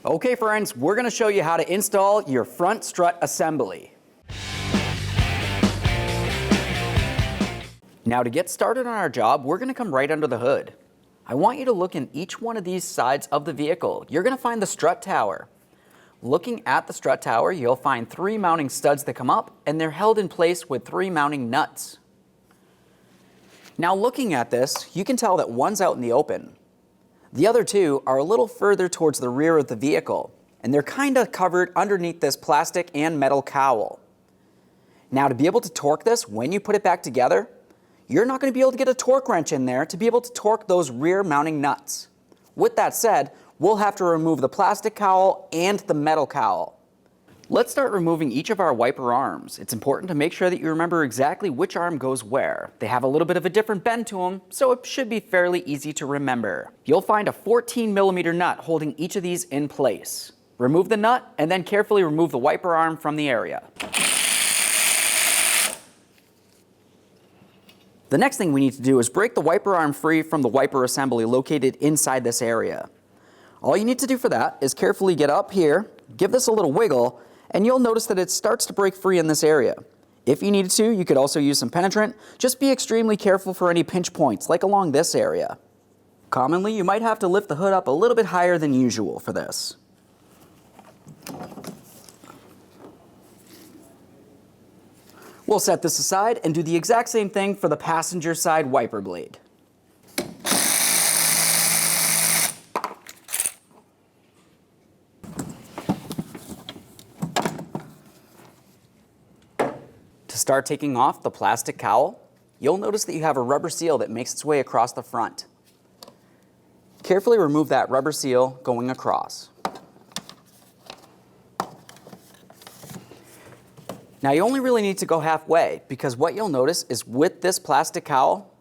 Okay friends, we're going to show you how to install your front strut assembly. Now to get started on our job, we're going to come right under the hood. I want you to look in each one of these sides of the vehicle. You're going to find the strut tower. Looking at the strut tower, you'll find 3 mounting studs that come up, and they're held in place with 3 mounting nuts. Now looking at this, you can tell that one's out in the open. The other 2 are a little further towards the rear of the vehicle, and they're kind of covered underneath this plastic and metal cowl. Now to be able to torque this when you put it back together, you're not going to be able to get a torque wrench in there to be able to torque those rear mounting nuts. With that said, we'll have to remove the plastic cowl and the metal cowl. Let's start removing each of our wiper arms. It's important to make sure that you remember exactly which arm goes where. They have a little bit of a different bend to them, so it should be fairly easy to remember. You'll find a 14mm nut holding each of these in place. Remove the nut and then carefully remove the wiper arm from the area. The next thing we need to do is break the wiper arm free from the wiper assembly located inside this area. All you need to do for that is carefully get up here, give this a little wiggle, and you'll notice that it starts to break free in this area. If you needed to, you could also use some penetrant. Just be extremely careful for any pinch points, like along this area. Commonly, you might have to lift the hood up a little bit higher than usual for this. We'll set this aside and do the exact same thing for the passenger side wiper blade. To start taking off the plastic cowl, you'll notice that you have a rubber seal that makes its way across the front. Carefully remove that rubber seal going across. Now you only really need to go halfway, because what you'll notice is with this plastic cowl,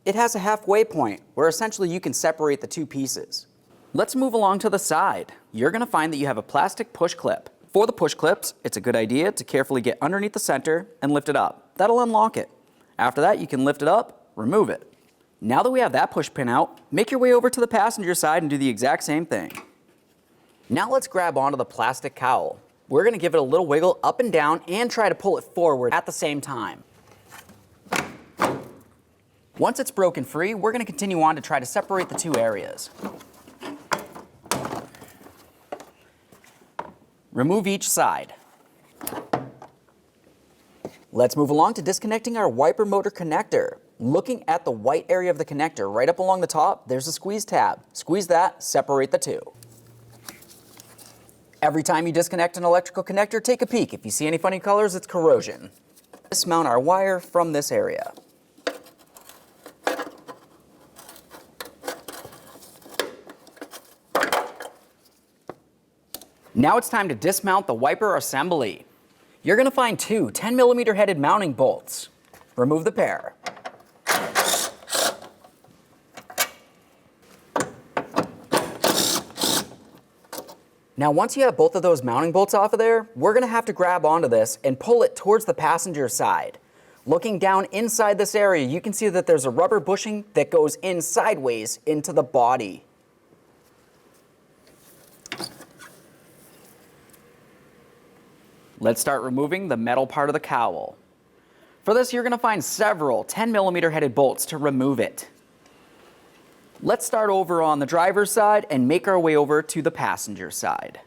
it has a halfway point where essentially you can separate the 2 pieces. Let's move along to the side. You're going to find that you have a plastic push clip. For the push clips, it's a good idea to carefully get underneath the center and lift it up. That'll unlock it. After that, you can lift it up, remove it. Now that we have that push pin out, make your way over to the passenger side and do the exact same thing. Now let's grab onto the plastic cowl. We're going to give it a little wiggle up and down and try to pull it forward at the same time. Once it's broken free, we're going to continue on to try to separate the 2 areas. Remove each side. Let's move along to disconnecting our wiper motor connector. Looking at the white area of the connector, right up along the top, there's a squeeze tab. Squeeze that, separate the 2. Every time you disconnect an electrical connector, take a peek. If you see any funny colors, it's corrosion. Dismount our wire from this area. Now it's time to dismount the wiper assembly. You're going to find 2 10mm headed mounting bolts. Remove the pair. Now once you have both of those mounting bolts off of there, we're going to have to grab onto this and pull it towards the passenger side. Looking down inside this area, you can see that there's a rubber bushing that goes in sideways into the body. Let's start removing the metal part of the cowl. For this, you're going to find several 10mm headed bolts to remove it. Let's start over on the driver's side and make our way over to the passenger side.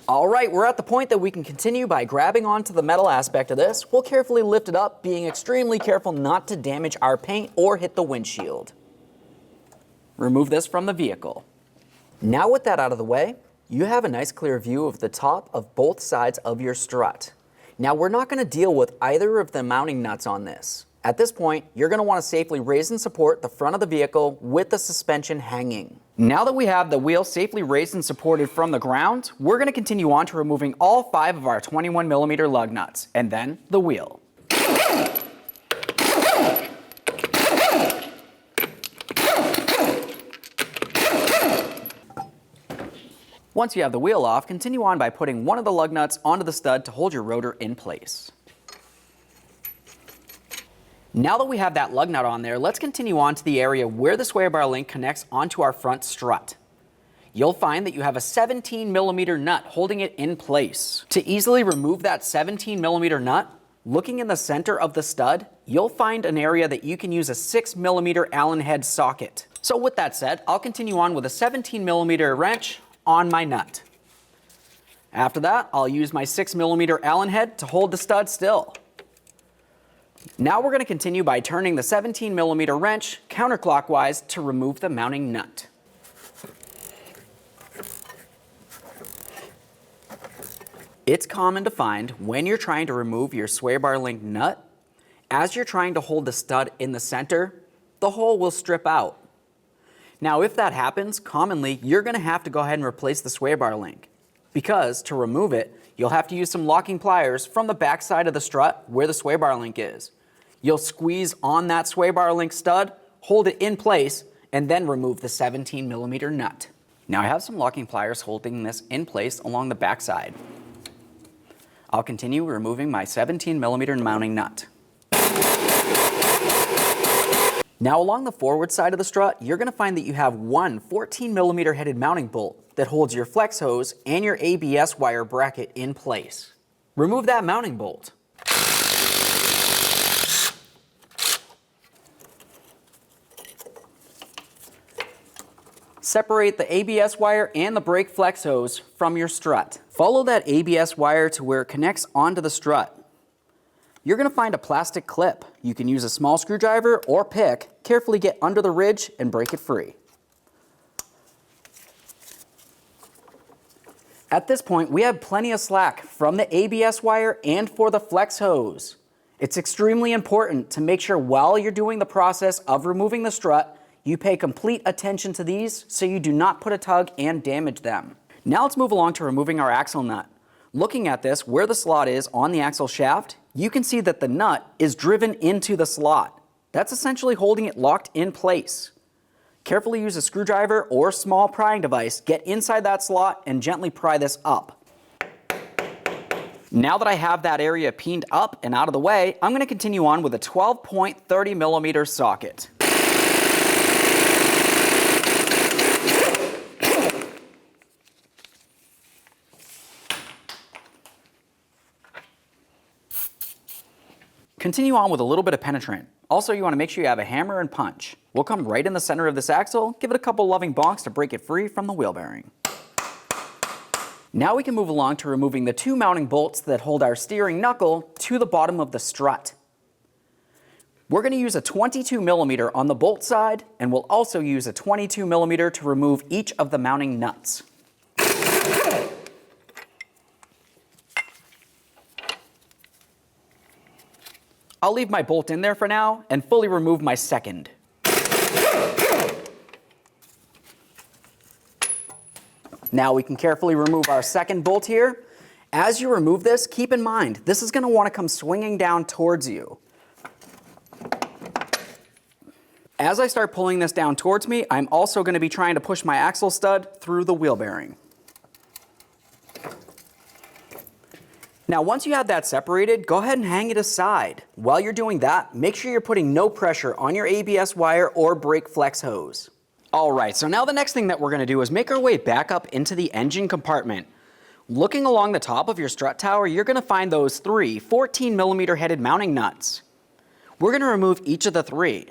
All right, we're at the point that we can continue by grabbing onto the metal aspect of this. We'll carefully lift it up, being extremely careful not to damage our paint or hit the windshield. Remove this from the vehicle. Now with that out of the way, you have a nice clear view of the top of both sides of your strut. Now we're not going to deal with either of the mounting nuts on this. At this point, you're going to want to safely raise and support the front of the vehicle with the suspension hanging. Now that we have the wheel safely raised and supported from the ground, we're going to continue on to removing all 5 of our 21mm lug nuts, and then the wheel. Once you have the wheel off, continue on by putting one of the lug nuts onto the stud to hold your rotor in place. Now that we have that lug nut on there, let's continue on to the area where the sway bar link connects onto our front strut. You'll find that you have a 17mm nut holding it in place. To easily remove that 17mm nut, looking in the center of the stud, you'll find an area that you can use a 6mm Allen head socket. So with that said, I'll continue on with a 17mm wrench on my nut. After that, I'll use my 6mm Allen head to hold the stud still. Now we're going to continue by turning the 17mm wrench counterclockwise to remove the mounting nut. It's common to find when you're trying to remove your sway bar link nut, as you're trying to hold the stud in the center, the hole will strip out. Now if that happens, commonly you're going to have to go ahead and replace the sway bar link, because to remove it, you'll have to use some locking pliers from the back side of the strut where the sway bar link is. You'll squeeze on that sway bar link stud, hold it in place, and then remove the 17mm nut. Now I have some locking pliers holding this in place along the back side. I'll continue removing my 17mm mounting nut. Now along the forward side of the strut, you're going to find that you have one 14mm headed mounting bolt that holds your flex hose and your ABS wire bracket in place. Remove that mounting bolt. Separate the ABS wire and the brake flex hose from your strut. Follow that ABS wire to where it connects onto the strut. You're going to find a plastic clip. You can use a small screwdriver or pick, carefully get under the ridge and break it free. At this point, we have plenty of slack from the ABS wire and for the flex hose. It's extremely important to make sure while you're doing the process of removing the strut, you pay complete attention to these so you do not put a tug and damage them. Now let's move along to removing our axle nut. Looking at this, where the slot is on the axle shaft, you can see that the nut is driven into the slot. That's essentially holding it locked in place. Carefully use a screwdriver or small prying device, get inside that slot and gently pry this up. Now that I have that area peened up and out of the way, I'm going to continue on with a 12-point 30mm socket. Continue on with a little bit of penetrant. Also, you want to make sure you have a hammer and punch. We'll come right in the center of this axle, give it a couple loving bonks to break it free from the wheel bearing. Now we can move along to removing the 2 mounting bolts that hold our steering knuckle to the bottom of the strut. We're going to use a 22mm on the bolt side, and we'll also use a 22mm to remove each of the mounting nuts. I'll leave my bolt in there for now and fully remove my second. Now we can carefully remove our second bolt here. As you remove this, keep in mind, this is going to want to come swinging down towards you. As I start pulling this down towards me, I'm also going to be trying to push my axle stud through the wheel bearing. Now once you have that separated, go ahead and hang it aside. While you're doing that, make sure you're putting no pressure on your ABS wire or brake flex hose. Alright, so now the next thing that we're going to do is make our way back up into the engine compartment. Looking along the top of your strut tower, you're going to find those 3 14mm headed mounting nuts. We're going to remove each of the 3.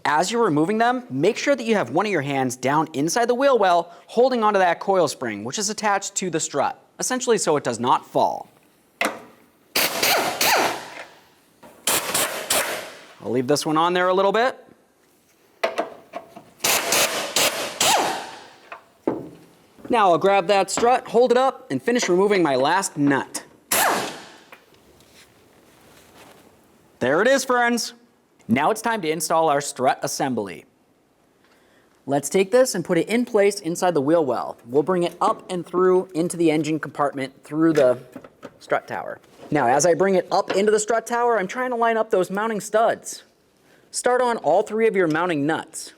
As you're removing them, make sure that you have one of your hands down inside the wheel well, holding onto that coil spring, which is attached to the strut, essentially so it does not fall. I'll leave this one on there a little bit. Now I'll grab that strut, hold it up, and finish removing my last nut. There it is, friends. Now it's time to install our strut assembly. Let's take this and put it in place inside the wheel well. We'll bring it up and through into the engine compartment through the strut tower. Now, as I bring it up into the strut tower, I'm trying to line up those mounting studs. Start on all 3 of your mounting nuts.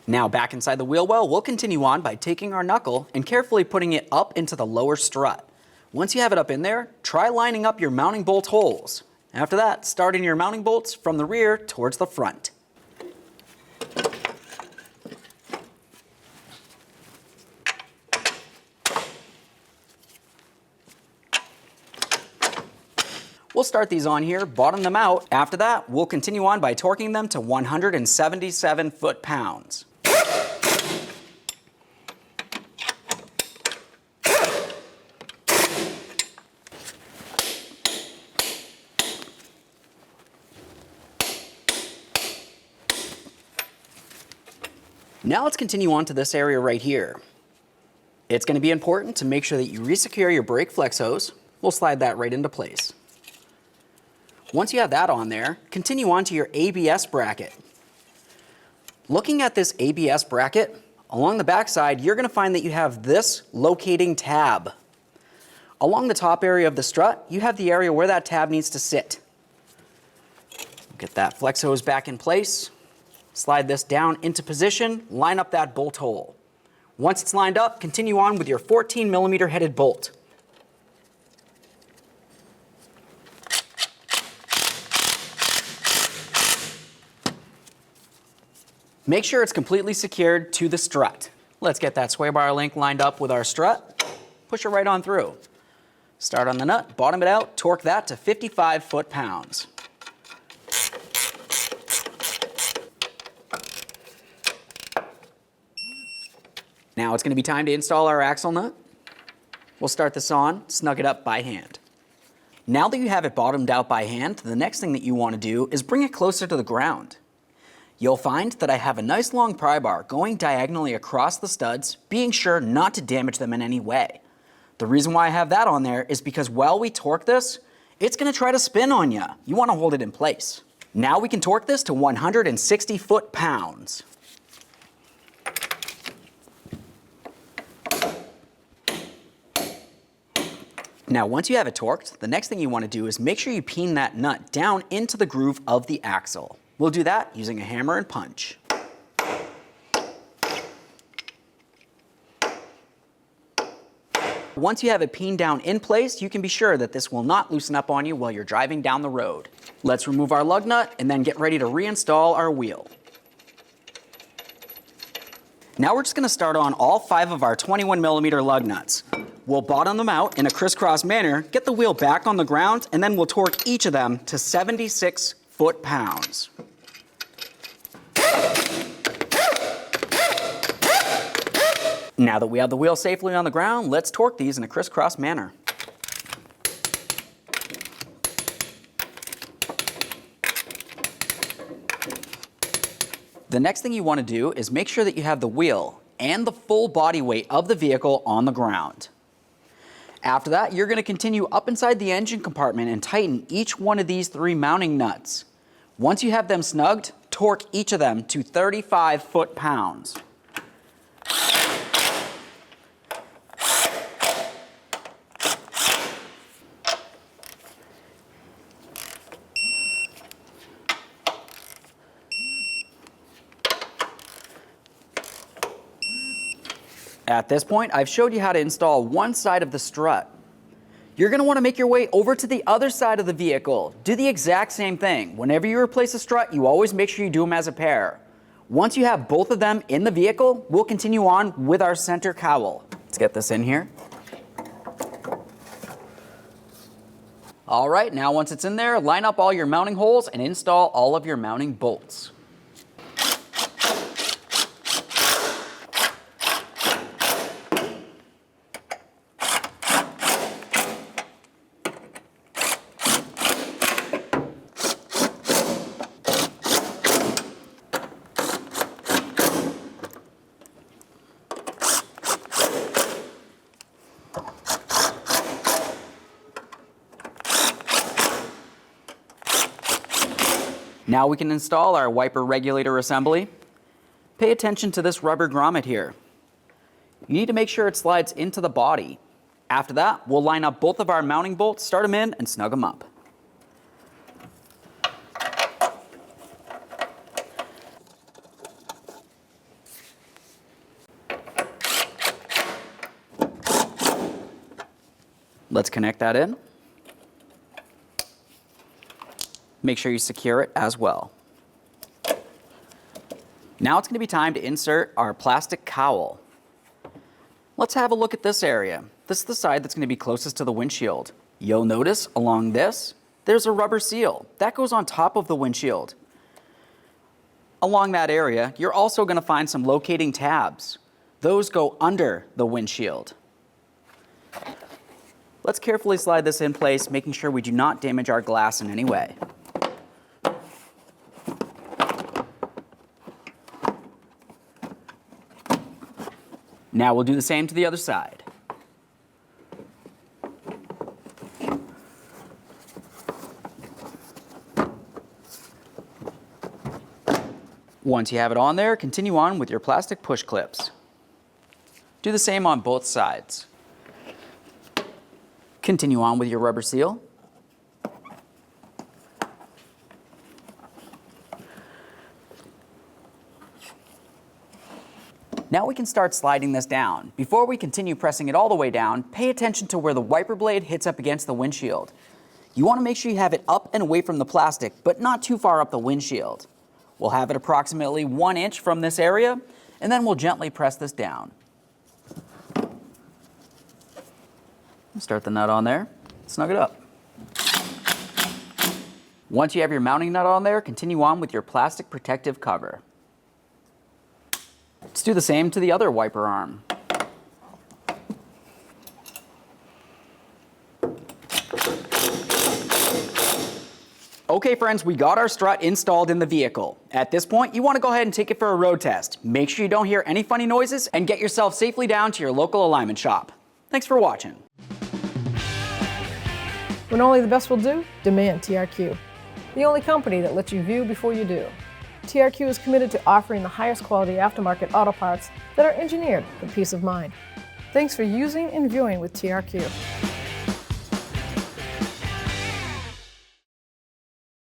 Now back inside the wheel well, we'll continue on by taking our knuckle and carefully putting it up into the lower strut. Once you have it up in there, try lining up your mounting bolt holes. After that, starting your mounting bolts from the rear towards the front. We'll start these on here, bottom them out. After that, we'll continue on by torquing them to 177 foot-pounds. Now let's continue on to this area right here. It's going to be important to make sure that you resecure your brake flex hose. We'll slide that right into place. Once you have that on there, continue on to your ABS bracket. Looking at this ABS bracket, along the back side, you're going to find that you have this locating tab. Along the top area of the strut, you have the area where that tab needs to sit. Get that flex hose back in place. Slide this down into position, line up that bolt hole. Once it's lined up, continue on with your 14mm headed bolt. Make sure it's completely secured to the strut. Let's get that sway bar link lined up with our strut. Push it right on through. Start on the nut, bottom it out, torque that to 55 foot-pounds. Now it's going to be time to install our axle nut. We'll start this on, snug it up by hand. Now that you have it bottomed out by hand, the next thing that you want to do is bring it closer to the ground. You'll find that I have a nice long pry bar going diagonally across the studs, being sure not to damage them in any way. The reason why I have that on there is because while we torque this, it's going to try to spin on you. You want to hold it in place. Now we can torque this to 160 foot-pounds. Now, once you have it torqued, the next thing you want to do is make sure you peen that nut down into the groove of the axle. We'll do that using a hammer and punch. Once you have it peened down in place, you can be sure that this will not loosen up on you while you're driving down the road. Let's remove our lug nut and then get ready to reinstall our wheel. Now we're just going to start on all 5 of our 21mm lug nuts. We'll bottom them out in a crisscross manner, get the wheel back on the ground, and then we'll torque each of them to 76 foot-pounds. Now that we have the wheel safely on the ground, let's torque these in a crisscross manner. The next thing you want to do is make sure that you have the wheel and the full body weight of the vehicle on the ground. After that, you're going to continue up inside the engine compartment and tighten each one of these 3 mounting nuts. Once you have them snugged, torque each of them to 35 foot-pounds. At this point, I've showed you how to install one side of the strut. You're going to want to make your way over to the other side of the vehicle. Do the exact same thing. Whenever you replace a strut, you always make sure you do them as a pair. Once you have both of them in the vehicle, we'll continue on with our center cowl. Let's get this in here. All right, now once it's in there, line up all your mounting holes and install all of your mounting bolts. Now we can install our wiper regulator assembly. Pay attention to this rubber grommet here. You need to make sure it slides into the body. After that, we'll line up both of our mounting bolts, start them in, and snug them up. Let's connect that in. Make sure you secure it as well. Now it's going to be time to insert our plastic cowl. Let's have a look at this area. This is the side that's going to be closest to the windshield. You'll notice along this, there's a rubber seal. That goes on top of the windshield. Along that area, you're also going to find some locating tabs. Those go under the windshield. Let's carefully slide this in place, making sure we do not damage our glass in any way. Now we'll do the same to the other side. Once you have it on there, continue on with your plastic push clips. Do the same on both sides. Continue on with your rubber seal. Now we can start sliding this down. Before we continue pressing it all the way down, pay attention to where the wiper blade hits up against the windshield. You want to make sure you have it up and away from the plastic, but not too far up the windshield. We'll have it approximately 1 inch from this area, and then we'll gently press this down. Start the nut on there, snug it up. Once you have your mounting nut on there, continue on with your plastic protective cover. Let's do the same to the other wiper arm. Okay friends, we got our strut installed in the vehicle. At this point, you want to go ahead and take it for a road test. Make sure you don't hear any funny noises and get yourself safely down to your local alignment shop. Thanks for watching. When only the best will do, demand TRQ. The only company that lets you view before you do. TRQ is committed to offering the highest quality aftermarket auto parts that are engineered for peace of mind. Thanks for using and viewing with TRQ.